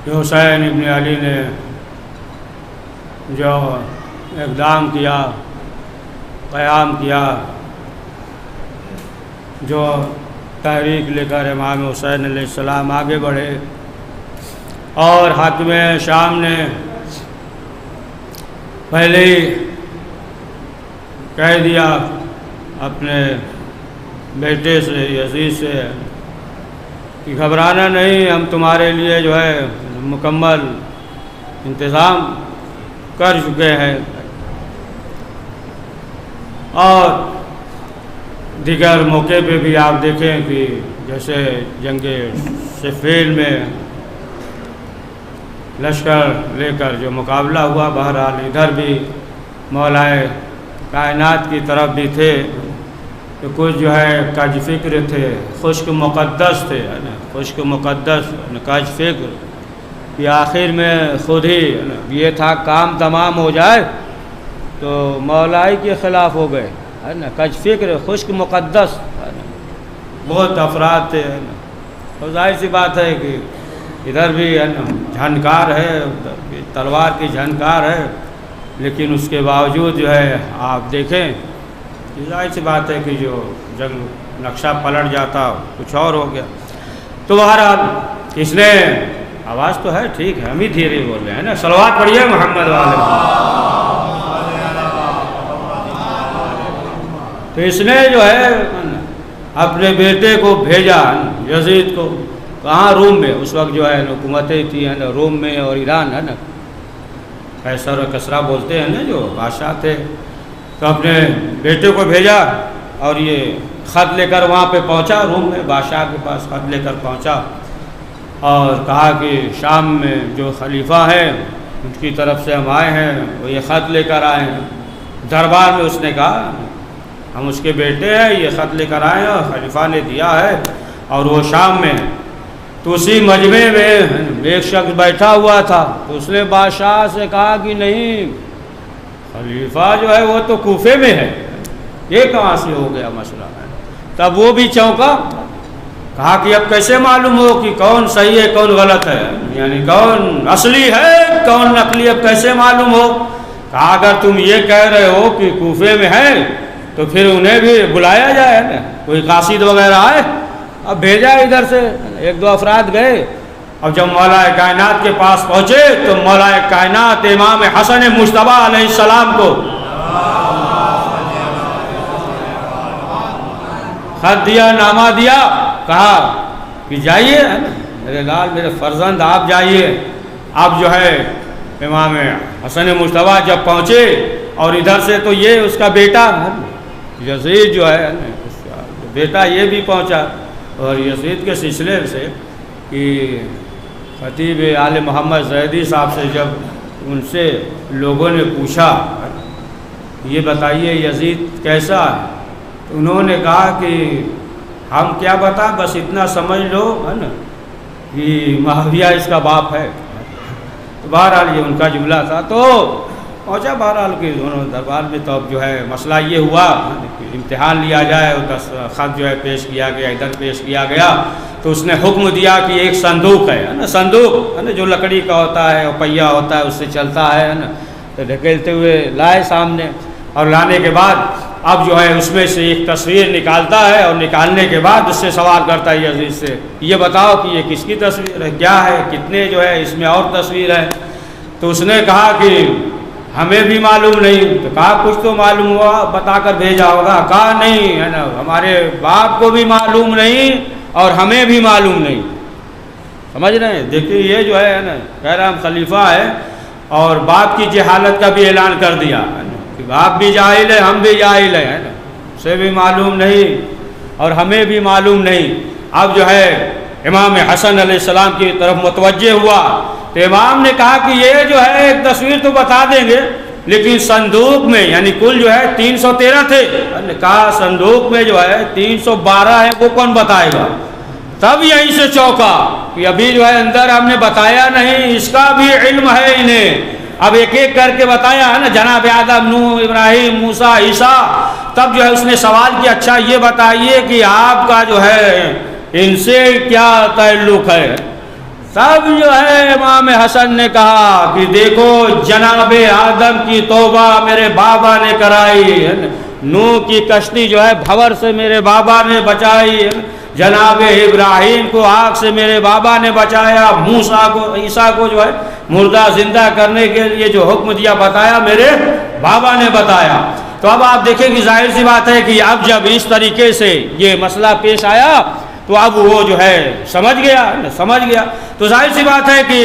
کہ حسین ابن علی نے جو اقدام کیا، قیام کیا، جو تحریک لے کر امام حسین علیہ السلام آگے بڑھے، اور حاکم شام نے پہلے ہی کہہ دیا اپنے بیٹے سے یزید سے کہ گھبرانا نہیں، ہم تمہارے لیے جو ہے مکمل انتظام کر چکے ہیں۔ اور دیگر موقع پہ بھی آپ دیکھیں کہ جیسے جنگ صفین میں لشکر لے کر جو مقابلہ ہوا، بہرحال ادھر بھی مولائے کائنات کی طرف بھی تھے کہ کچھ جو ہے کج فکر تھے، خشک مقدس تھے، خشک مقدس کج فکر، کہ آخر میں خود ہی یہ تھا کام تمام ہو جائے تو مولائی کے خلاف ہو گئے، ہے نا، کج فکر خشک مقدس، بہت افراد تھے، ہے نا۔ تو ظاہر سی بات ہے کہ ادھر بھی ہے نا جھنکار ہے، تلوار کی جھنکار ہے، لیکن اس کے باوجود جو ہے آپ دیکھیں ظاہر سی بات ہے کہ جو جنگ نقشہ پلٹ جاتا کچھ اور ہو گیا۔ تو بہرحال اس نے آواز تو ہے ٹھیک ہے، ہم ہی دھیرے بول رہے ہیں نا، صلوات پڑھیے محمد والے۔ تو اس نے جو ہے اپنے بیٹے کو بھیجا یزید کو، کہاں؟ روم میں۔ اس وقت جو ہے حکومتیں تھی، ہے نا، روم میں اور ایران، ہے نا، قیصر و کسریٰ بولتے ہیں نا، جو بادشاہ تھے۔ تو اپنے بیٹے کو بھیجا اور یہ خط لے کر وہاں پہ پہنچا، روم میں بادشاہ کے پاس خط لے کر پہنچا اور کہا کہ شام میں جو خلیفہ ہیں ان کی طرف سے ہم آئے ہیں، وہ یہ خط لے کر آئے ہیں۔ دربار میں اس نے کہا ہم اس کے بیٹے ہیں، یہ خط لے کر آئے ہیں اور خلیفہ نے دیا ہے اور وہ شام میں۔ تو اسی مجمع میں ایک شخص بیٹھا ہوا تھا، تو اس نے بادشاہ سے کہا کہ نہیں، خلیفہ جو ہے وہ تو کوفے میں ہے، یہ کہاں سے ہو گیا مسئلہ ہے۔ تب وہ بھی چونکا، کہا کہ اب کیسے معلوم ہو کہ کون صحیح ہے کون غلط ہے، یعنی کون اصلی ہے کون نقلی، اب کیسے معلوم ہو؟ کہا اگر تم یہ کہہ رہے ہو کہ کوفے میں ہے تو پھر انہیں بھی بلایا جائے نا، کوئی قاصد وغیرہ آئے۔ اب بھیجا ادھر سے، ایک دو افراد گئے، اب جب مولا کائنات کے پاس پہنچے تو مولا کائنات امام حسن مجتبیٰ علیہ السلام کو خط دیا، نامہ دیا، کہا کہ جائیے میرے لال، میرے فرزند، آپ جائیے۔ اب جو ہے امام حسن مجتبیٰ جب پہنچے اور ادھر سے تو یہ اس کا بیٹا یزید جو ہے بیٹا یہ بھی پہنچا، اور یزید کے سلسلے سے کہ خطیب آل محمد زیدی صاحب سے جب ان سے لوگوں نے پوچھا یہ بتائیے یزید کیسا ہے، تو انہوں نے کہا کہ ہم کیا بتا، بس اتنا سمجھ لو ہے نا کہ معاویہ اس کا باپ ہے۔ تو بہرحال یہ ان کا جملہ تھا۔ تو پہنچا بہرحال کہ دونوں دربار میں، تو اب جو ہے مسئلہ یہ ہوا کہ امتحان لیا جائے، اور خط جو ہے پیش کیا گیا، ادھر پیش کیا گیا۔ تو اس نے حکم دیا کہ ایک صندوق ہے نا، صندوق ہے نا جو لکڑی کا ہوتا ہے اور پہیا ہوتا ہے، اس سے چلتا ہے نا، تو ڈھکیلتے ہوئے لائے سامنے، اور لانے کے بعد اب جو ہے اس میں سے ایک تصویر نکالتا ہے، اور نکالنے کے بعد اس سے سوال کرتا ہے یزید سے، یہ بتاؤ کہ یہ کس کی تصویر ہے، کیا ہے، کتنے جو ہے اس میں اور تصویر ہے۔ تو اس نے کہا کہ ہمیں بھی معلوم نہیں۔ تو کہا کچھ تو معلوم ہوا، بتا کر بھیجا ہوگا۔ کہا نہیں، ہے نا، ہمارے باپ کو بھی معلوم نہیں اور ہمیں بھی معلوم نہیں۔ سمجھ رہے ہیں؟ دیکھیے یہ جو ہے نا، کہہ رہا ہم خلیفہ ہے اور باپ کی جہالت کا بھی اعلان کر دیا کہ باپ بھی جاہل ہے، ہم بھی جاہل ہیں، ہے نا، اسے بھی معلوم نہیں اور ہمیں بھی معلوم نہیں۔ اب جو ہے امام حسن علیہ السلام کی طرف متوجہ ہوا تو امام نے کہا کہ یہ جو ہے ایک تصویر تو بتا دیں گے، لیکن صندوق میں یعنی کل جو ہے 313 تھے، کہا صندوق میں جو ہے 312 ہے، وہ کون بتائے گا؟ تب یہیں سے چوکا کہ ابھی جو ہے اندر ہم نے بتایا نہیں، اس کا بھی علم ہے انہیں۔ اب ایک ایک کر کے بتایا ہے نا، جناب آدم، نوح، ابراہیم، موسیٰ، عیسیٰ۔ تب جو ہے اس نے سوال کیا، اچھا یہ بتائیے کہ آپ کا جو ہے ان سے کیا تعلق ہے؟ تب جو ہے امام حسن نے کہا کہ دیکھو جناب آدم کی توبہ میرے بابا نے کرائی، نوح کی کشتی جو ہے بھنور سے میرے بابا نے بچائی، جناب ابراہیم کو آگ سے میرے بابا نے بچایا، موسیٰ کو عیسیٰ کو جو ہے مردہ زندہ کرنے کے لیے جو حکم دیا بتایا میرے بابا نے بتایا۔ تو اب آپ دیکھیں کہ ظاہر سی بات ہے کہ اب جب اس طریقے سے یہ مسئلہ پیش آیا تو اب وہ جو ہے سمجھ گیا تو ظاہر سی بات ہے کہ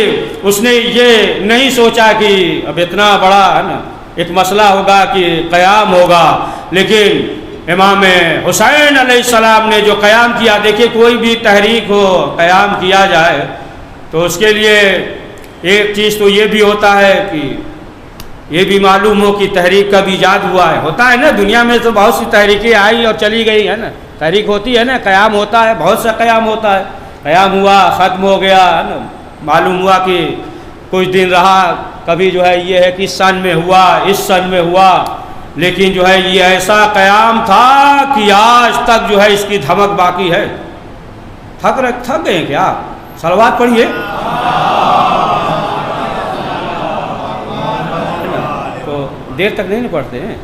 اس نے یہ نہیں سوچا کہ اب اتنا بڑا ہے نا ایک مسئلہ ہوگا کہ قیام ہوگا، لیکن امام حسین علیہ السلام نے جو قیام کیا، دیکھیں کوئی بھی تحریک ہو قیام کیا جائے تو اس کے لیے ایک چیز تو یہ بھی ہوتا ہے کہ یہ بھی معلوم ہو کہ تحریک کا بھی ایجاد ہوا ہے، ہوتا ہے نا دنیا میں تو بہت سی تحریکیں آئی اور چلی گئی ہے نا، تحریک ہوتی ہے نا، قیام ہوتا ہے، بہت سا قیام ہوتا ہے، قیام ہوا ختم ہو گیا ہے نا، معلوم ہوا کہ کچھ دن رہا، کبھی جو ہے یہ ہے کہ اس سن میں ہوا، اس سن میں ہوا، لیکن جو ہے یہ ایسا قیام تھا کہ آج تک جو ہے اس کی دھمک باقی ہے۔ تھک گئے کیا؟ صلوات پڑھیے۔ تو دیر تک نہیں پڑھتے ہیں،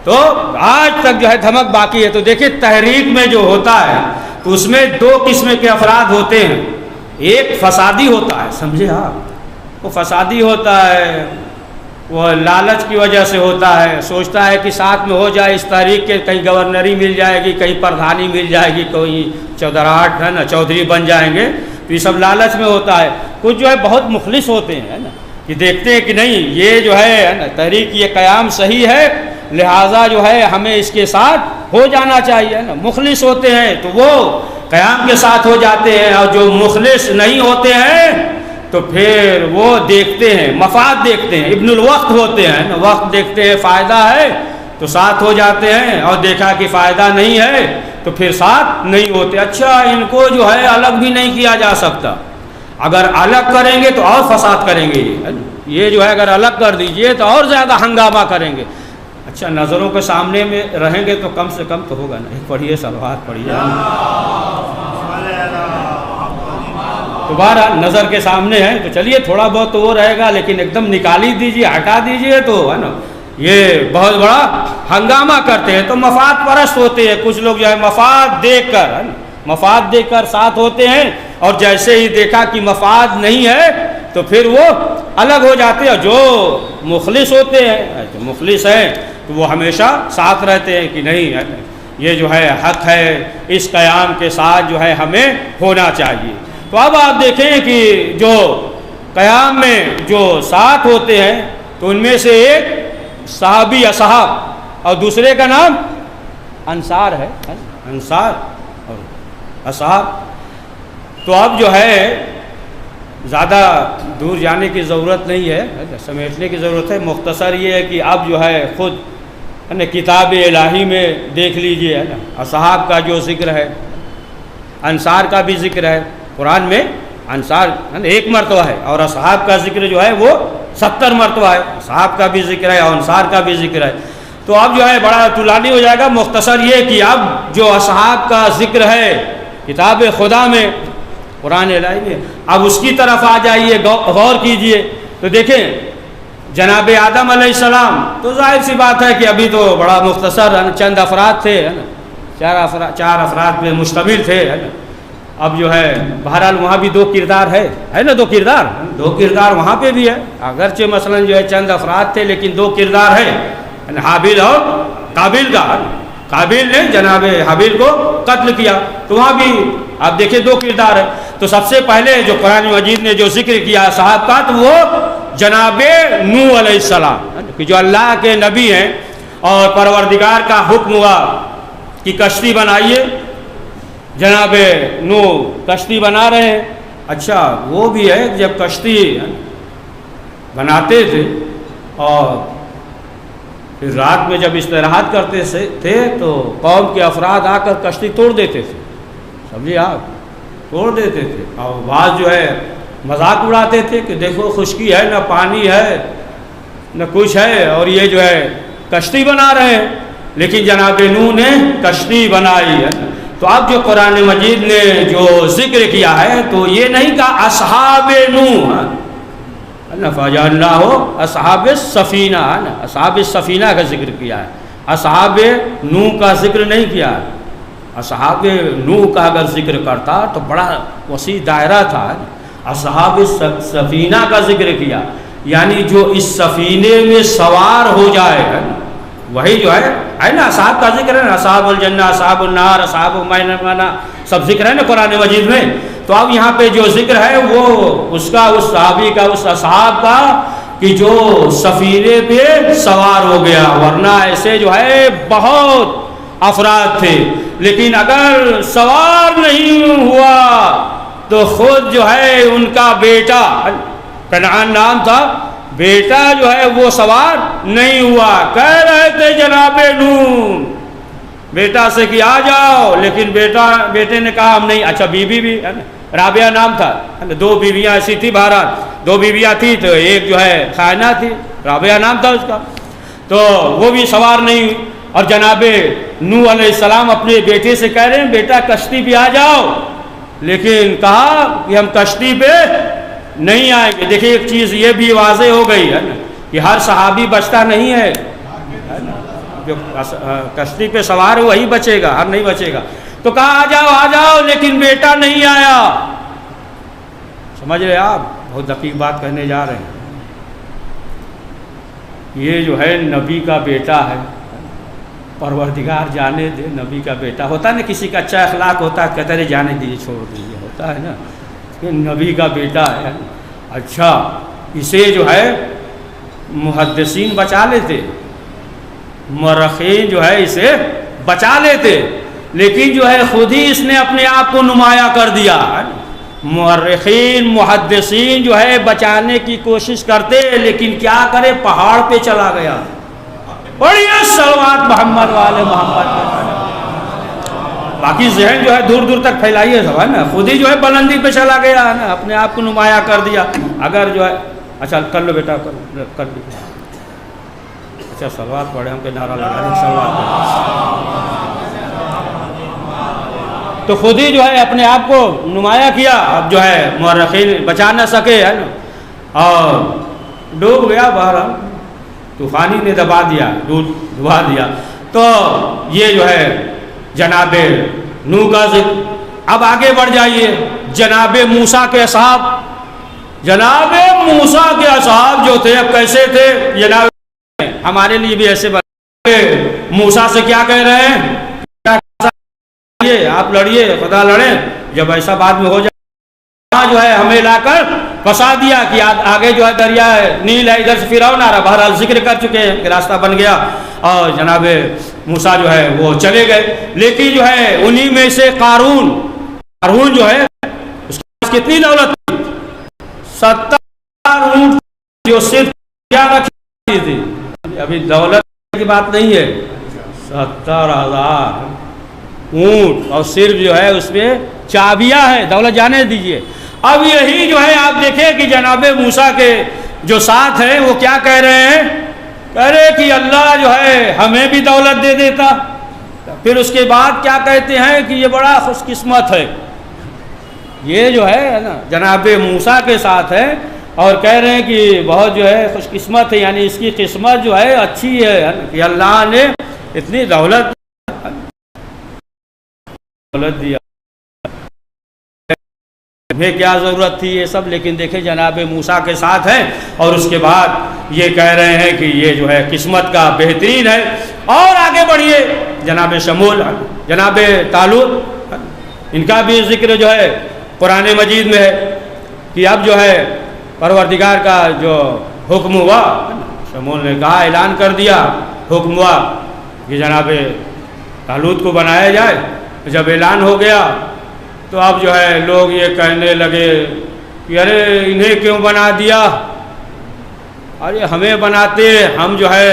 تو آج تک جو ہے دھمک باقی ہے۔ تو دیکھیں تحریک میں جو ہوتا ہے تو اس میں دو قسم کے افراد ہوتے ہیں، ایک فسادی ہوتا ہے، سمجھے آپ، وہ فسادی ہوتا ہے، وہ لالچ کی وجہ سے ہوتا ہے، سوچتا ہے کہ ساتھ میں ہو جائے اس تحریک کے، کہیں گورنری مل جائے گی، کہیں پردھانی مل جائے گی، کوئی چودراہٹ ہے نا چودھری بن جائیں گے، تو یہ سب لالچ میں ہوتا ہے۔ کچھ جو ہے بہت مخلص ہوتے ہیں نا، کہ دیکھتے ہیں کہ نہیں یہ جو ہے نا تحریک یہ قیام صحیح ہے، لہٰذا جو ہے ہمیں اس کے ساتھ ہو جانا چاہیے نا، مخلص ہوتے ہیں تو وہ قیام کے ساتھ ہو جاتے ہیں، اور جو مخلص نہیں ہوتے ہیں تو پھر وہ دیکھتے ہیں مفاد دیکھتے ہیں، ابن الوقت ہوتے ہیں نا، وقت دیکھتے ہیں فائدہ ہے تو ساتھ ہو جاتے ہیں، اور دیکھا کہ فائدہ نہیں ہے تو پھر ساتھ نہیں ہوتے۔ اچھا ان کو جو ہے الگ بھی نہیں کیا جا سکتا، اگر الگ کریں گے تو اور فساد کریں گے، یہ جو ہے اگر الگ کر دیجئے تو اور زیادہ ہنگامہ کریں گے۔ اچھا نظروں کے سامنے میں رہیں گے تو کم سے کم تو ہوگا نا، پڑھیے صلوات پڑھیے۔ دوبارہ نظر کے سامنے ہے تو چلیے تھوڑا بہت تو وہ رہے گا، لیکن ایک دم نکال ہی دیجیے، ہٹا دیجیے تو ہے نا یہ بہت بڑا ہنگامہ کرتے ہیں۔ تو مفاد پرست ہوتے ہیں کچھ لوگ، جو ہے مفاد دیکھ کر ساتھ ہوتے ہیں، اور جیسے ہی دیکھا کہ مفاد نہیں ہے تو پھر وہ الگ ہو جاتے ہیں۔ جو مخلص ہوتے ہیں، جو مخلص ہیں تو وہ ہمیشہ ساتھ رہتے ہیں کہ نہیں ہے یہ جو ہے حق ہے، اس قیام کے ساتھ جو ہے ہمیں ہونا چاہیے۔ تو اب آپ دیکھیں کہ جو قیام میں جو ساتھ ہوتے ہیں تو ان میں سے ایک صحابی اصحاب اور دوسرے کا نام انصار ہے، انصار اور اصحاب۔ تو اب جو ہے زیادہ دور جانے کی ضرورت نہیں ہے، سمیٹنے کی ضرورت ہے، مختصر یہ ہے کہ اب جو ہے خود کتاب الہی میں دیکھ لیجئے ہے نا، اصحاب کا جو ذکر ہے، انصار کا بھی ذکر ہے، قرآن میں انصار ایک مرتبہ ہے اور اصحاب کا ذکر جو ہے وہ 70 مرتبہ ہے، اصحاب کا بھی ذکر ہے اور انصار کا بھی ذکر ہے۔ تو اب جو ہے بڑا طولانی ہو جائے گا، مختصر یہ کہ اب جو اصحاب کا ذکر ہے کتاب خدا میں، قرآن الہی میں، اب اس کی طرف آ جائیے، غور کیجئے تو دیکھیں جناب آدم علیہ السلام، تو ظاہر سی بات ہے کہ ابھی تو بڑا مختصر چند افراد تھے ہے نا، چار افراد پہ مشتمل تھے ہے نا۔ اب جو ہے بہرحال وہاں بھی دو کردار ہے نا، دو کردار وہاں پہ بھی ہے، اگرچہ مثلا جو ہے چند افراد تھے لیکن دو کردار ہے، حابیل اور قابیل کا۔ قابیل نے جناب حابیل کو قتل کیا، تو وہاں بھی آپ دیکھیں دو کردار ہے۔ تو سب سے پہلے جو قرآن مجید نے جو ذکر کیا صاحب کا، تو وہ جناب نوح علیہ السلام کہ جو اللہ کے نبی ہیں، اور پروردگار کا حکم ہوا کہ کشتی بنائیے، جناب نوح کشتی بنا رہے ہیں۔ اچھا وہ بھی ہے جب کشتی بناتے تھے اور پھر رات میں جب استراحت کرتے تھے تو قوم کے افراد آ کر کشتی توڑ دیتے تھے، سمجھے آپ، توڑ دیتے تھے، اور بعض جو ہے مذاق اڑاتے تھے کہ دیکھو خشکی ہے، نہ پانی ہے نہ کچھ ہے، اور یہ جو ہے کشتی بنا رہے ہیں۔ لیکن جناب نوح نے کشتی بنائی ہے۔ تو اب جو قرآن مجید نے جو ذکر کیا ہے تو یہ نہیں کہا اصحاب نوح، فجعلناہ اصحاب السفینہ، اصحاب السفینہ کا ذکر کیا ہے، اصحاب نوح کا ذکر نہیں کیا ہے۔ اصحاب نوح کا اگر ذکر کرتا تو بڑا وسیع دائرہ تھا، اصحاب السفینہ کا ذکر کیا، یعنی جو اس سفینے میں سوار ہو جائے، وہی جو ہے نا اصحاب کا ذکر ہے نا، اصحاب الجنہ، اصحاب النار، اصحاب المیمنہ، سب ذکر ہے نا قرآن مجید میں۔ تو اب یہاں پہ جو ذکر ہے وہ اس کا، اس صحابی کا، اس اصحاب کا کہ جو سفینے پہ سوار ہو گیا، ورنہ ایسے جو ہے بہت افراد تھے، لیکن اگر سوار نہیں ہوا تو خود جو ہے ان کا بیٹا، کنعان نام تھا، بیٹا جو ہے وہ سوار نہیں ہوا۔ کہہ رہے تھے جناب نوح بیٹا سے کہ آ جاؤ، لیکن بیٹے نے کہا ہم نہیں۔ اچھا بیوی بھی ہے نا، رابعہ نام تھا، دو بیویاں ایسی تھی، بہرحال دو بیویاں تھی، تو ایک جو ہے خائنہ تھی، رابعہ نام تھا اس کا، تو وہ بھی سوار نہیں ہوئی۔ اور جناب نوح علیہ السلام اپنے بیٹے سے کہہ رہے ہیں بیٹا کشتی پہ آ جاؤ، لیکن کہا کہ ہم کشتی پہ نہیں آئیں گے۔ دیکھیں ایک چیز یہ بھی واضح ہو گئی ہے نا کہ ہر صحابی بچتا نہیں ہے، جو کشتی پہ سوار ہے وہی بچے گا، ہر نہیں بچے گا۔ تو کہا آ جاؤ، لیکن بیٹا نہیں آیا۔ سمجھ رہے آپ، بہت دقیق بات کہنے جا رہے ہیں۔ یہ جو ہے نبی کا بیٹا ہے، پروردگار جانے دے، نبی کا بیٹا ہوتا ہے نا، کسی کا اچھا اخلاق ہوتا ہے کہتے ہیں جانے دیجیے، چھوڑ دیجیے، ہوتا ہے نا، یہ نبی کا بیٹا ہے۔ اچھا اسے جو ہے محدثین بچا لیتے، مورخین جو ہے اسے بچا لیتے، لیکن جو ہے خود ہی اس نے اپنے آپ کو نمایاں کر دیا۔ مورخین محدثین جو ہے بچانے کی کوشش کرتے، لیکن کیا کرے، پہاڑ پہ چلا گیا۔ بڑھیا صلوات محمد والے محمد، باقی ذہن جو ہے دور دور تک پھیلائیے سب، ہے نا، خود ہی جو ہے بلندی پہ چلا گیا ہے نا، اپنے آپ کو نمایاں کر دیا۔ اگر جو ہے اچھا کر لو بیٹا، کر لو، اچھا صلوات پڑھے، ہم کے نعرہ لگا دیں صلوات، تو خود ہی جو ہے اپنے آپ کو نمایاں کیا۔ اب جو ہے مورخین بچا نہ سکے، ہے نا، اور ڈوب گیا، بہرحال طوفانی نے دبا دیا۔ تو یہ جو ہے جناب نوح کا ذکر۔ اب آگے بڑھ جائیے، جناب موسیٰ کے اصحاب، جناب موسیٰ کے اصحاب جو تھے اب کیسے تھے، جناب ہمارے لیے بھی ایسے بنے۔ موسیٰ سے کیا کہہ رہے ہیں، آپ لڑیے، خدا لڑے، جب ایسا بعد میں ہو جائے جو ہے ہمیں لا کر پھنسا دیا کہ آگے جو ہے دریا نیل ہے، ادھر سے فرعون آ رہا۔ بہرحال ذکر کر چکے ہیں کہ راستہ بن گیا اور جناب موسیٰ جو ہے وہ چلے گئے، لیکن جو ہے انہی میں سے قارون جو ہے اس کے پاس کتنی دولت تھی، 70 اونٹ، جو صرف کیا رکھی تھی، ابھی دولت کی بات نہیں ہے، 70,000 اونٹ، اور صرف جو ہے اس میں چابیاں ہیں، دولت جانے دیجئے۔ اب یہی جو ہے آپ دیکھیں کہ جناب موسیٰ کے جو ساتھ ہیں وہ کیا کہہ رہے ہیں، کہہ رہے کہ اللہ جو ہے ہمیں بھی دولت دے دیتا۔ پھر اس کے بعد کیا کہتے ہیں کہ یہ بڑا خوش قسمت ہے، یہ جو ہے نا جناب موسیٰ کے ساتھ ہے، اور کہہ رہے ہیں کہ بہت جو ہے خوش قسمت ہے، یعنی اس کی قسمت جو ہے اچھی ہے کہ اللہ نے اتنی دولت دیا، ہمیں کیا ضرورت تھی یہ سب، لیکن دیکھیں جناب موسیٰ کے ساتھ ہیں، اور اس کے بعد یہ کہہ رہے ہیں کہ یہ جو ہے قسمت کا بہترین ہے۔ اور آگے بڑھیے، جناب شمول، جناب طالوت، ان کا بھی ذکر جو ہے قرآن مجید میں ہے کہ اب جو ہے پروردگار کا جو حکم ہوا، شمول نے کہا، اعلان کر دیا، حکم ہوا کہ جناب طالوت کو بنایا جائے۔ جب اعلان ہو گیا تو اب جو ہے لوگ یہ کہنے لگے کہ ارے انہیں کیوں بنا دیا، ارے ہمیں بناتے، ہم جو ہے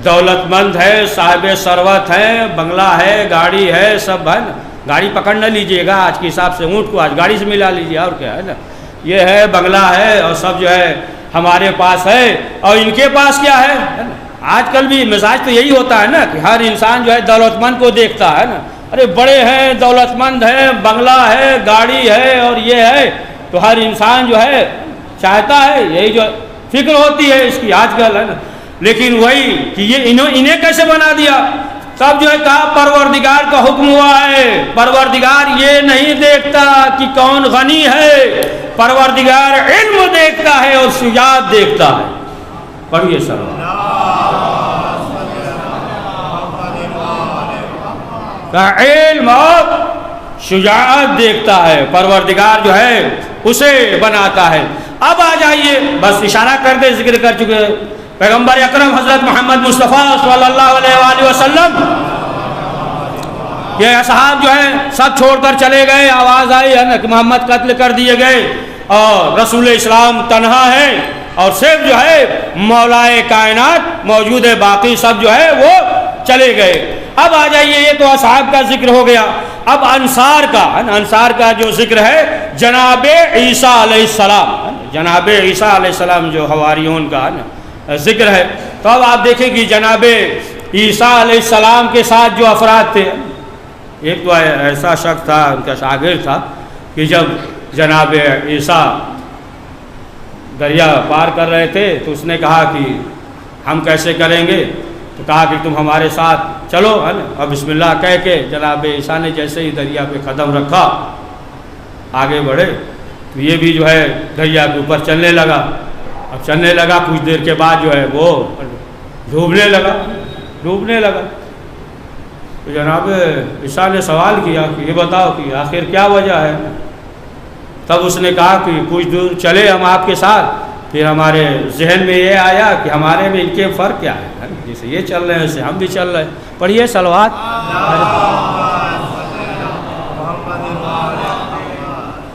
دولت مند ہے، صاحب ثروت ہے، بنگلہ ہے، گاڑی ہے، سب ہے نا، گاڑی پکڑ نہ لیجئے گا آج کے حساب سے، اونٹ کو آج گاڑی سے ملا لیجئے، اور کیا ہے نا، یہ ہے بنگلہ ہے، اور سب جو ہے ہمارے پاس ہے، اور ان کے پاس کیا ہے نا۔ آج کل بھی مزاج تو یہی ہوتا ہے نا کہ ہر انسان جو ہے دولت مند کو دیکھتا ہے نا، ارے بڑے ہیں، دولت مند ہیں، بنگلہ ہے، گاڑی ہے اور یہ ہے، تو ہر انسان جو ہے چاہتا ہے، یہی جو فکر ہوتی ہے اس کی آج کل ہے نا. لیکن وہی کہ یہ انہیں کیسے بنا دیا؟ تب جو ہے کہا پروردگار کا حکم ہوا ہے. پروردگار یہ نہیں دیکھتا کہ کون غنی ہے، پروردگار علم دیکھتا ہے اور شجاعت دیکھتا ہے. پڑھیے سلام. علم اور شجاعت دیکھتا ہے، پروردگار جو ہے اسے بناتا ہے. اب آ جائیے، بس اشارہ کر دے، ذکر کر چکے پیغمبر اکرم حضرت محمد مصطفیٰ صلی اللہ علیہ وآلہ وسلم. یہ اصحاب جو ہے سب چھوڑ کر چلے گئے، آواز آئی ہے نا کہ محمد قتل کر دیے گئے اور رسول اسلام تنہا ہے اور صرف جو ہے مولائے کائنات موجود ہے، باقی سب جو ہے وہ چلے گئے. اب آ جائیے، یہ تو اصحاب کا ذکر ہو گیا. اب انصار کا جو ذکر ہے جناب عیسیٰ علیہ السلام، جناب عیسیٰ علیہ السلام جو حواریون کا ذکر ہے. تو اب آپ دیکھیں کہ جناب عیسیٰ علیہ السلام کے ساتھ جو افراد تھے، ایک تو ایسا شخص تھا، ان کا شاگرد تھا، کہ جب جناب عیسیٰ دریا پار کر رہے تھے تو اس نے کہا کہ ہم کیسے کریں گے؟ تو کہا کہ تم ہمارے ساتھ چلو ہے نا. اور بسم اللہ کہہ کے جناب عیسیٰ نے جیسے ہی دریا پہ قدم رکھا، آگے بڑھے تو یہ بھی جو ہے دریا کے اوپر چلنے لگا. اب چلنے لگا، کچھ دیر کے بعد جو ہے وہ ڈوبنے لگا. تو جناب عیسیٰ نے سوال کیا کہ یہ بتاؤ کہ آخر کیا وجہ ہے؟ تب اس نے کہا کہ کچھ دور چلے ہم آپ کے ساتھ، پھر ہمارے ذہن میں یہ آیا کہ ہمارے میں ان کے فرق کیا ہے، جیسے یہ چل رہے ہیں ویسے ہم بھی چل رہے ہیں. پڑھیے صلوات.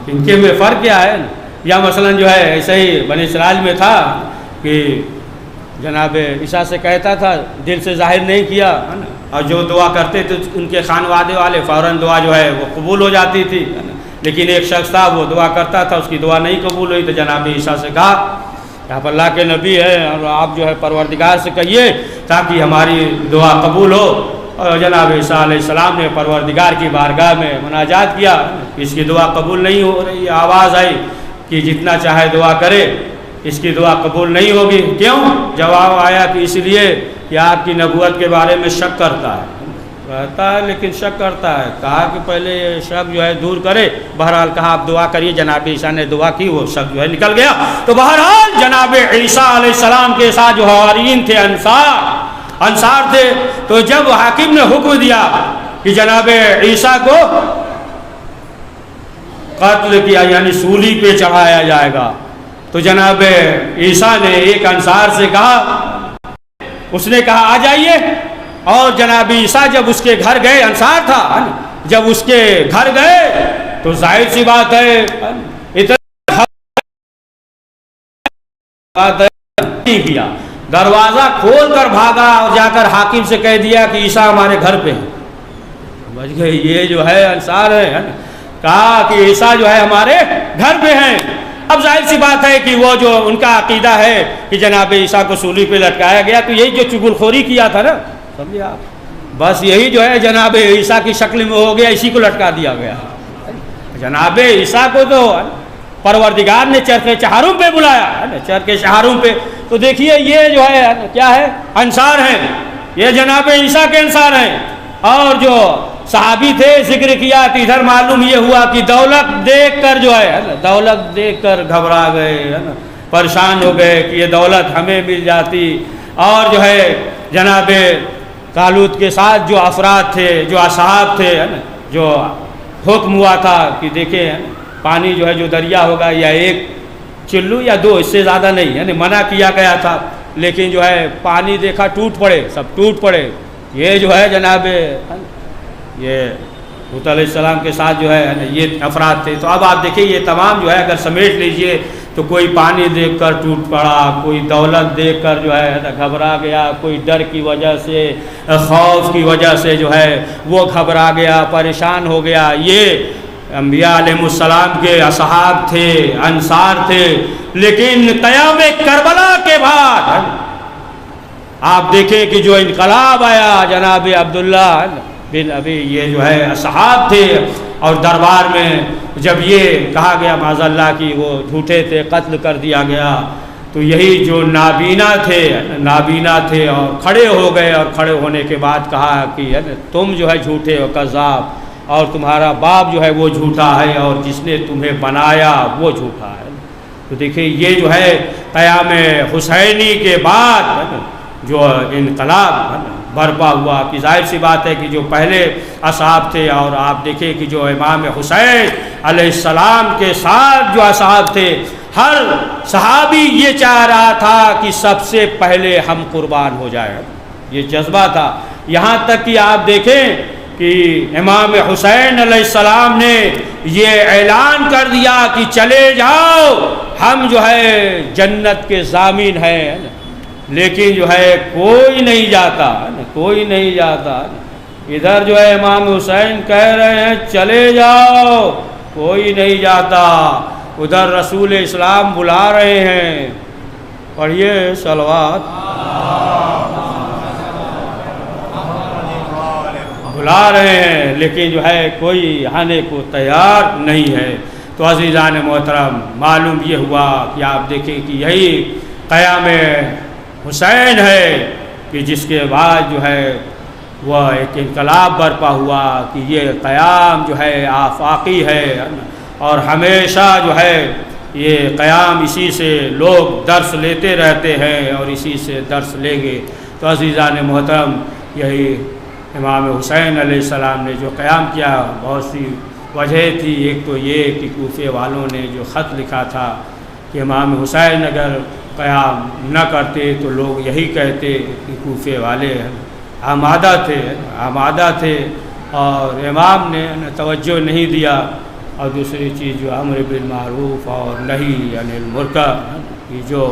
ان کے میں فرق کیا ہے؟ یا مثلا جو ہے ایسے ہی بنی اسرائیل میں تھا کہ جناب عیسیٰ سے کہتا تھا، دل سے ظاہر نہیں کیا، اور جو دعا کرتے تھے ان کے خانوادے والے فوراً دعا جو ہے وہ قبول ہو جاتی تھی. لیکن ایک شخص تھا، وہ دعا کرتا تھا، اس کی دعا نہیں قبول ہوئی. تو جناب عیسیٰ سے کہا کہ آپ اللہ کے نبی ہیں اور آپ جو ہے پروردگار سے کہیے تاکہ ہماری دعا قبول ہو. اور جناب عیسیٰ علیہ السلام نے پروردگار کی بارگاہ میں مناجات کیا، اس کی دعا قبول نہیں ہو رہی. آواز آئی کہ جتنا چاہے دعا کرے، اس کی دعا قبول نہیں ہوگی. کیوں؟ جواب آیا کہ اس لیے کہ آپ کی نبوت کے بارے میں شک کرتا ہے، لیکن شک کرتا ہے. کہا کہ پہلے یہ شک جو ہے دور کرے. بہرحال کہا آپ دعا کریے. جناب عیسیٰ نے دعا کی، وہ شک جو ہے نکل گیا. تو بہرحال جناب عیسیٰ علیہ السلام کے ساتھ جو حواریین تھے، انصار تھے، تو جب حاکم نے حکم دیا کہ جناب عیسیٰ کو قتل کیا یعنی سولی پہ چڑھایا جائے گا، تو جناب عیسیٰ نے ایک انصار سے کہا، اس نے کہا آ جائیے. اور جناب عیسیٰ جب اس کے گھر گئے، انصار تھا، جب اس کے گھر گئے تو ظاہر سی بات ہے نہیں کیا، دروازہ کھول کر بھاگا اور جا کر حاکم سے کہہ دیا کہ عیسیٰ ہمارے گھر پہ ہیں. سمجھ گئے، یہ جو ہے انصار ہے. کہا کہ عیسیٰ جو ہے ہمارے گھر پہ ہیں. اب ظاہر سی بات ہے کہ وہ جو ان کا عقیدہ ہے کہ جناب عیسیٰ کو سولی پہ لٹکایا گیا، تو یہی جو چغل خوری کیا تھا نا، سمجھے آپ، بس یہی جو ہے جناب عیسیٰ کی شکل میں ہو گیا، اسی کو لٹکا دیا گیا. جناب عیسیٰ کو تو پروردگار نے چرخ چہاروں پہ بلایا، چرخ چہاروں پہ. تو دیکھیے یہ جو ہے کیا ہے، انصار ہیں، یہ جناب عیسیٰ کے انصار ہیں. اور جو صحابی تھے ذکر کیا کہ ادھر معلوم یہ ہوا کہ دولت دیکھ کر جو ہے دولت دیکھ کر گھبرا گئے، پریشان ہو گئے کہ یہ دولت ہمیں مل جاتی. اور جو ہے جناب طالوت کے ساتھ جو افراد تھے، جو اصحاب تھے، جو حکم ہوا تھا کہ دیکھیں پانی جو ہے جو دریا ہوگا یا ایک چلو یا دو، اس سے زیادہ نہیں، یعنی منع کیا گیا تھا. لیکن جو ہے پانی دیکھا ٹوٹ پڑے، سب ٹوٹ پڑے. یہ جو ہے جناب یہ لوط علیہ السلام کے ساتھ جو ہے یہ افراد تھے. تو اب آپ دیکھیں یہ تمام جو ہے اگر سمیٹ لیجئے تو کوئی پانی دیکھ کر ٹوٹ پڑا، کوئی دولت دیکھ کر جو ہے گھبرا گیا، کوئی ڈر کی وجہ سے، خوف کی وجہ سے جو ہے وہ گھبرا گیا، پریشان ہو گیا. یہ انبیاء علیہ السلام کے اصحاب تھے، انصار تھے. لیکن قیام کربلا کے بعد آپ دیکھیں کہ جو انقلاب آیا جناب عبداللہ بن ابی یہ جو ہے اصحاب تھے، اور دربار میں جب یہ کہا گیا معاذ اللہ کی وہ جھوٹے تھے، قتل کر دیا گیا، تو یہی جو نابینا تھے اور کھڑے ہو گئے، اور کھڑے ہونے کے بعد کہا کہ تم جو ہے جھوٹے ہو کذاب، اور تمہارا باپ جو ہے وہ جھوٹا ہے، اور جس نے تمہیں بنایا وہ جھوٹا ہے۔ تو دیکھیں یہ جو ہے قیام حسینی کے بعد جو انقلاب برپا ہوا، کہ ظاہر سی بات ہے کہ جو پہلے اصحاب تھے، اور آپ دیکھیں کہ جو امام حسین علیہ السلام کے ساتھ جو اصحاب تھے، ہر صحابی یہ چاہ رہا تھا کہ سب سے پہلے ہم قربان ہو جائیں، یہ جذبہ تھا۔ یہاں تک کہ آپ دیکھیں کہ امام حسین علیہ السلام نے یہ اعلان کر دیا کہ چلے جاؤ، ہم جو ہے جنت کے ضامن ہیں، لیکن جو ہے کوئی نہیں جاتا، کوئی نہیں جاتا۔ ادھر جو ہے امام حسین کہہ رہے ہیں چلے جاؤ، کوئی نہیں جاتا، ادھر رسول اسلام بلا رہے ہیں، پڑھیے صلوات، بلا رہے ہیں، لیکن جو ہے کوئی آنے کو تیار نہیں ہے۔ تو عزیزان محترم، معلوم یہ ہوا کہ آپ دیکھیں کہ یہی قیام حسین ہے کہ جس کے بعد جو ہے وہ ایک انقلاب برپا ہوا، کہ یہ قیام جو ہے آفاقی ہے، اور ہمیشہ جو ہے یہ قیام اسی سے لوگ درس لیتے رہتے ہیں، اور اسی سے درس لیں گے۔ تو عزیزان محترم، یہی امام حسین علیہ السلام نے جو قیام کیا، بہت سی وجہ تھی۔ ایک تو یہ کہ کوفے والوں نے جو خط لکھا تھا کہ امام حسین اگر قیام نہ کرتے تو لوگ یہی کہتے کہ کوفے والے آمادہ تھے، اور امام نے توجہ نہیں دیا۔ اور دوسری چیز جو امر بالمعروف اور نہی عن المنکر کی جو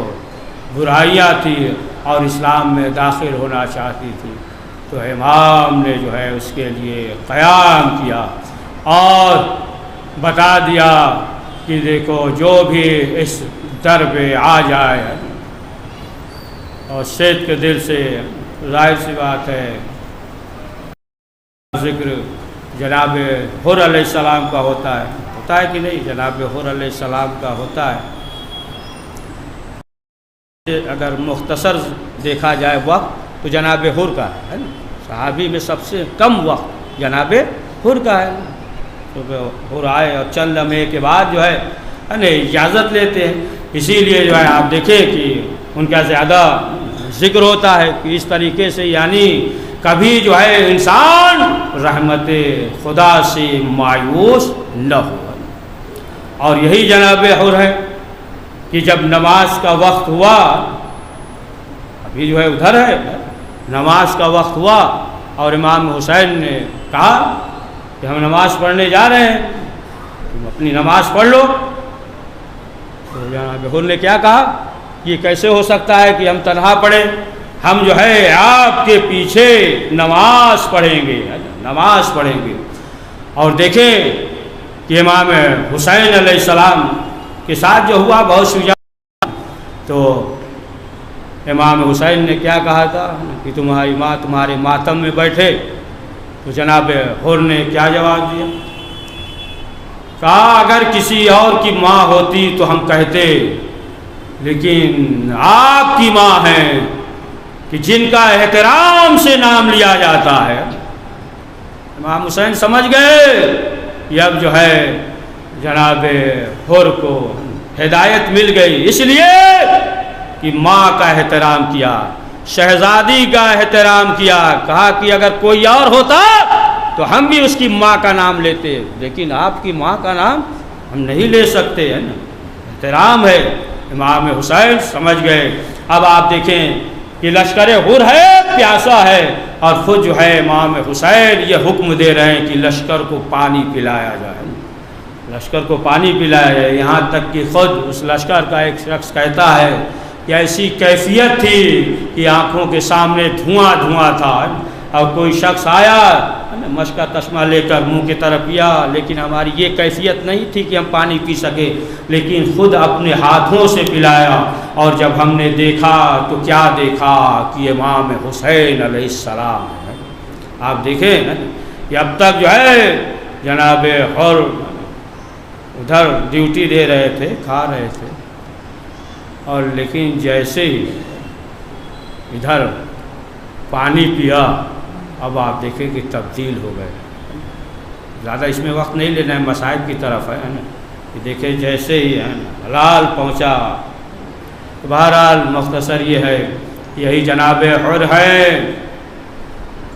برائیاں تھیں اور اسلام میں داخل ہونا چاہتی تھی، تو امام نے جو ہے اس کے لیے قیام کیا اور بتا دیا کہ دیکھو جو بھی اس در پہ آ جائے، اور سید کے دل سے ظاہر سی بات ہے ذکر جناب حر علیہ السلام کا ہوتا ہے کہ نہیں؟ جناب حر علیہ السلام کا ہوتا ہے۔ اگر مختصر دیکھا جائے وقت تو جناب حر کا ہے، صحابی میں سب سے کم وقت جناب حر کا ہے۔ تو حر آئے اور چند لمحے کے بعد جو ہے اجازت لیتے ہیں، اسی لیے جو ہے آپ دیکھیں کہ ان کا زیادہ ذکر ہوتا ہے کہ اس طریقے سے، یعنی کبھی جو ہے انسان رحمت خدا سے مایوس نہ ہو۔ اور یہی جناب حر ہے کہ جب نماز کا وقت ہوا، ابھی جو ہے ادھر ہے، نماز کا وقت ہوا اور امام حسین نے کہا کہ ہم نماز پڑھنے جا رہے ہیں، تم اپنی نماز پڑھ لو۔ تو جناب حر نے کیا کہا، یہ کیسے ہو سکتا ہے کہ ہم تنہا پڑھیں، ہم جو ہے آپ کے پیچھے نماز پڑھیں گے۔ اور دیکھیں کہ امام حسین علیہ السلام کے ساتھ جو ہوا بہت شجاع، تو امام حسین نے کیا کہا تھا کہ تمہاری ماں تمہارے ماتم میں بیٹھے، تو جناب حر نے کیا جواب دیا، کہا اگر کسی اور کی ماں ہوتی تو ہم کہتے، لیکن آپ کی ماں ہیں کہ جن کا احترام سے نام لیا جاتا ہے۔ امام حسین سمجھ گئے کہ اب جو ہے جناب حر کو ہدایت مل گئی، اس لیے کہ ماں کا احترام کیا، شہزادی کا احترام کیا، کہا کہ اگر کوئی اور ہوتا تو ہم بھی اس کی ماں کا نام لیتے، لیکن آپ کی ماں کا نام ہم نہیں لے سکتے، ہے نا، احترام ہے۔ امام حسین سمجھ گئے۔ اب آپ دیکھیں کہ لشکر حر ہے، پیاسا ہے، اور خود جو ہے امام حسین یہ حکم دے رہے ہیں کہ لشکر کو پانی پلایا جائے، لشکر کو پانی پلایا جائے۔ یہاں تک کہ خود اس لشکر کا ایک شخص کہتا ہے کہ ایسی کیفیت تھی کہ آنکھوں کے سامنے دھواں دھواں تھا، اور کوئی شخص آیا مشق کا تسمہ لے کر منہ کی طرف پیا، لیکن ہماری یہ کیفیت نہیں تھی کہ ہم پانی پی سکے، لیکن خود اپنے ہاتھوں سے پلایا۔ اور جب ہم نے دیکھا تو کیا دیکھا کہ امام حسین علیہ السلام ہے۔ آپ دیکھیں کہ اب تک جو ہے جناب حر ادھر ڈیوٹی دے رہے تھے، کھا رہے تھے، اور لیکن جیسے ہی ادھر پانی پیا اب آپ دیکھیں کہ تبدیل ہو گئے. زیادہ اس میں وقت نہیں لینا ہے، مصائب کی طرف ہے نا. کہ دیکھیں جیسے ہی ہے حلال پہنچا. بہرحال مختصر یہ ہے، یہی جناب حر ہے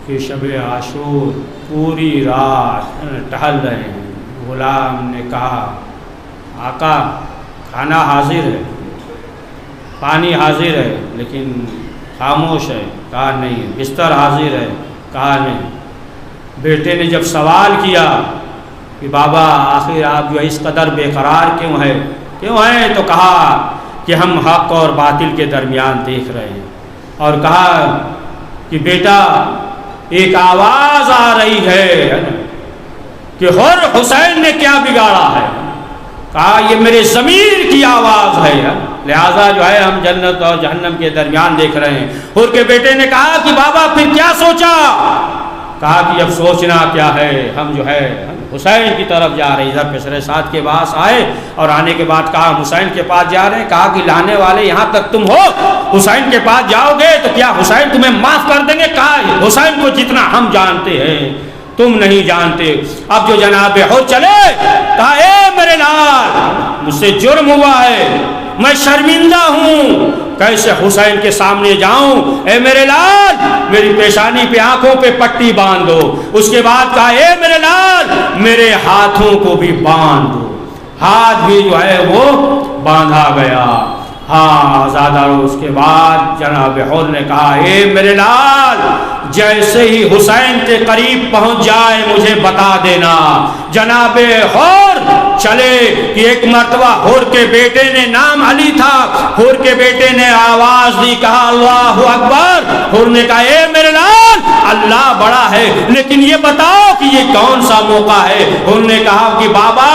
کہ شب عاشور پوری رات ٹہل رہے ہیں. غلام نے کہا آقا کھانا حاضر ہے، پانی حاضر ہے، لیکن خاموش ہے. کہا نہیں. بستر حاضر ہے، کہا نہیں. بیٹے نے جب سوال کیا کہ بابا آخر آپ جو اس قدر بے قرار کیوں ہیں تو کہا کہ ہم حق اور باطل کے درمیان دیکھ رہے ہیں. اور کہا کہ بیٹا ایک آواز آ رہی ہے کہ حر حسین نے کیا بگاڑا ہے. کہا یہ میرے ضمیر کی آواز ہے، لہٰذا جو ہے ہم جنت اور جہنم کے درمیان دیکھ رہے ہیں. حر کے بیٹے نے کہا کہ بابا پھر کیا سوچا؟ کہا کہ اب سوچنا کیا ہے، ہم جو ہے حسین کی طرف جا رہے ہیں. ادھر پسرے ساتھ کے پاس آئے اور آنے کے بعد کہا حسین کے پاس جا رہے ہیں. کہا کہ لانے والے یہاں تک تم ہو، حسین کے پاس جاؤ گے تو کیا حسین تمہیں معاف کر دیں گے؟ کہا حسین کو جتنا ہم جانتے ہیں تم نہیں جانتے. اب جو جناب حر چلے، کہا اے میرے لال مجھ سے جرم ہوا ہے، میں شرمندہ ہوں، کیسے حسین کے سامنے جاؤں؟ اے میرے لال میری پیشانی پہ آنکھوں پہ پٹی باندھ دو. اس کے بعد کہا اے میرے لال میرے ہاتھوں کو بھی باندھ دو. ہاتھ بھی جو ہے وہ باندھا گیا. ہاں آزادارو. اس کے بعد جناب حر نے کہا اے میرے لال جیسے ہی حسین کے قریب پہنچ جائے مجھے بتا دینا. جناب حر چلے کہ ایک مرتبہ حر کے بیٹے نے، نام علی تھا، حر کے بیٹے نے آواز دی، کہا اللہ اکبر. حر نے کہا اے میرے لال اللہ بڑا ہے، لیکن یہ بتاؤ کہ یہ کون سا موقع ہے؟ حر نے کہا کہ بابا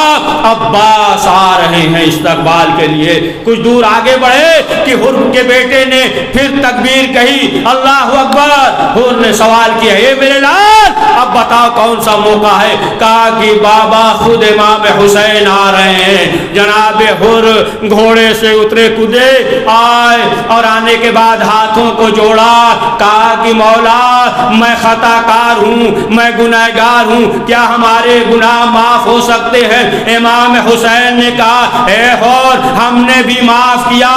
عباس آ رہے ہیں استقبال کے لیے. کچھ دور آگے بڑھے کہ حر کے بیٹے نے پھر تکبیر کہی، اللہ اکبر. حر نے سوال کیا اے میرے لال اب بتاؤ کون سا موقع ہے؟ کہا کہ بابا خود امام حسین آ رہے ہیں. جناب حر گھوڑے سے اترے، کودے آئے اور آنے کے بعد ہاتھوں کو جوڑا. کہا کہ مولا میں خطا کار ہوں، میں گناہ گار ہوں، کیا ہمارے گناہ معاف ہو سکتے ہیں؟ امام حسین نے کہا اے حر ہم نے بھی معاف کیا،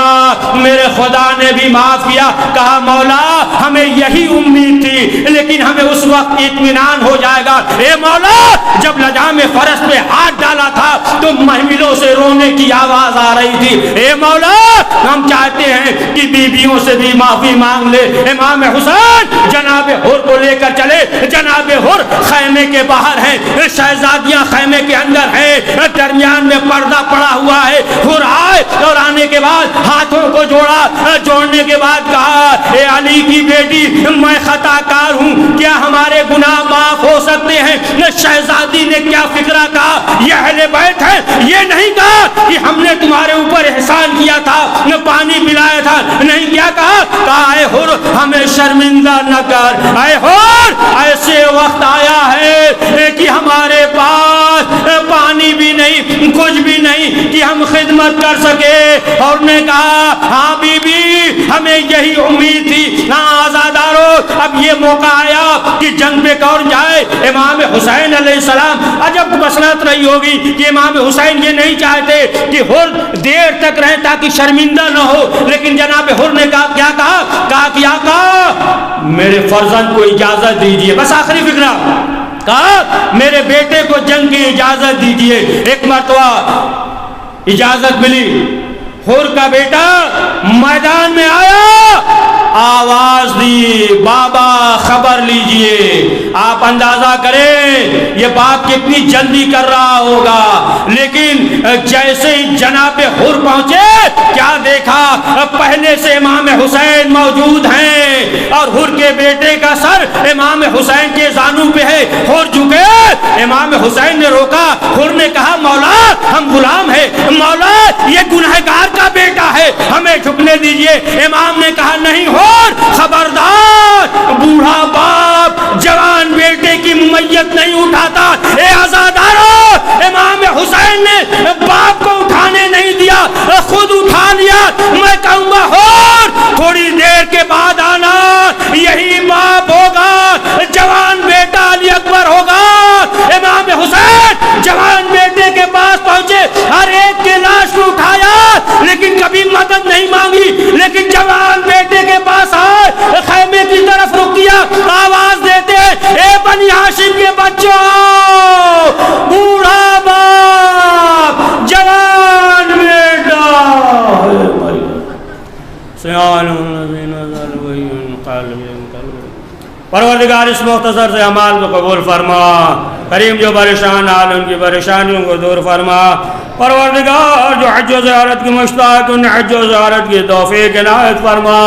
میرے خدا نے بھی معاف کیا. کہا مولا ہمیں یہی امید تھی، لیکن ہمیں اس وقت اطمینان ہو جائے گا. اے مولا جب لجام فرس پہ ہاتھ ڈالا تھا تو محملوں سے رونے کی آواز آ رہی تھی. اے مولا ہم چاہتے ہیں کہ بیویوں سے بھی معافی مانگ لے. امام حسین جناب حر کو لے کر چلے. جناب حر خیمے کے باہر ہیں، شہزادیاں خیمے کے اندر ہیں، درمیان میں پردہ پڑا ہوا ہے. حر آئے اور آنے کے بعد ہاتھوں کو جوڑا، جوڑنے کے بعد کہا اے علی کی بیٹی میں خطا کار ہوں، کیا ہمارے گناہ معاف ہو سکتے ہیں؟ شہزادی نے کیا فکرہ کہا یہ اہل بیت ہے، یہ نہیں کہا کہ ہم نے تمہارے اوپر احسان کیا تھا، پانی پلایا تھا، نہیں. کیا کہا اے حر ہمیں شرمندہ نہ کر. اے حر ایسے وقت آیا ہے کہ ہمارے پاس پانی بھی نہیں، کچھ بھی نہیں کہ ہم خدمت کر سکے. اور نے کہا ہاں بی بی ہمیں یہی امید تھی. ہاں آزادارو اب یہ موقع آیا کہ جنگ پہ کون جائے؟ امام حسین علیہ السلام. عجب مسلط رہی ہوگی کہ امام حسین یہ نہیں چاہتے کہ حر دیر تک رہے تاکہ شرمندہ نہ ہو، لیکن جناب حر نے کہا کیا کہا کہ آقا میرے فرزند کو اجازت دیجئے. بس آخری فکرہ کہا میرے بیٹے کو جنگ کی اجازت دیجئے. ایک مرتبہ اجازت ملی. حر کا بیٹا میدان میں آیا، آواز دی بابا خبر لیجئے. آپ اندازہ کریں یہ بات کتنی جلدی کر رہا ہوگا، لیکن جیسے ہی جناب حر پہنچے کیا دیکھا پہلے سے امام حسین موجود ہیں اور حر کے بیٹے کا سر امام حسین کے زانو پہ ہے. حر جھکے، امام حسین نے روکا. حر نے کہا مولا ہم غلام ہیں، مولا یہ گنہگار کا بیٹا ہے، ہمیں جھکنے دیجئے. امام نے کہا نہیں حر خبردار، بوڑھا باپ جوان بیٹے کی میت نہیں پروردگار اس مختصر سے اعمال کو قبول فرما، کریم جو پریشان حال ان کی پریشانیوں کو دور فرما، پروردگار جو حج و زیارت کی مشتاق ان حج و زیارت کی توفیق عنایت فرما،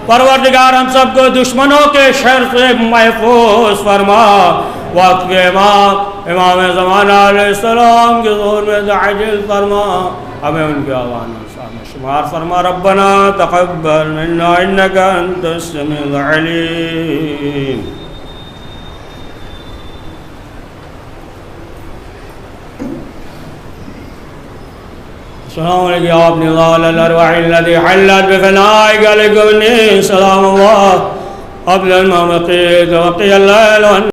پروردگار ہم سب کو دشمنوں کے شر سے محفوظ فرما، وقت کے امام زمانہ علیہ السلام کے ظہور میں عاجل فرما، ہمیں ان کے آوان شمار فرما، ربنا تقبل منا انك انت السميع العليم. السلام علیکم یا ابن اللہ الارواح الذي حلت بفنائك لكم سلام الله قبل الممقيت وقي الليل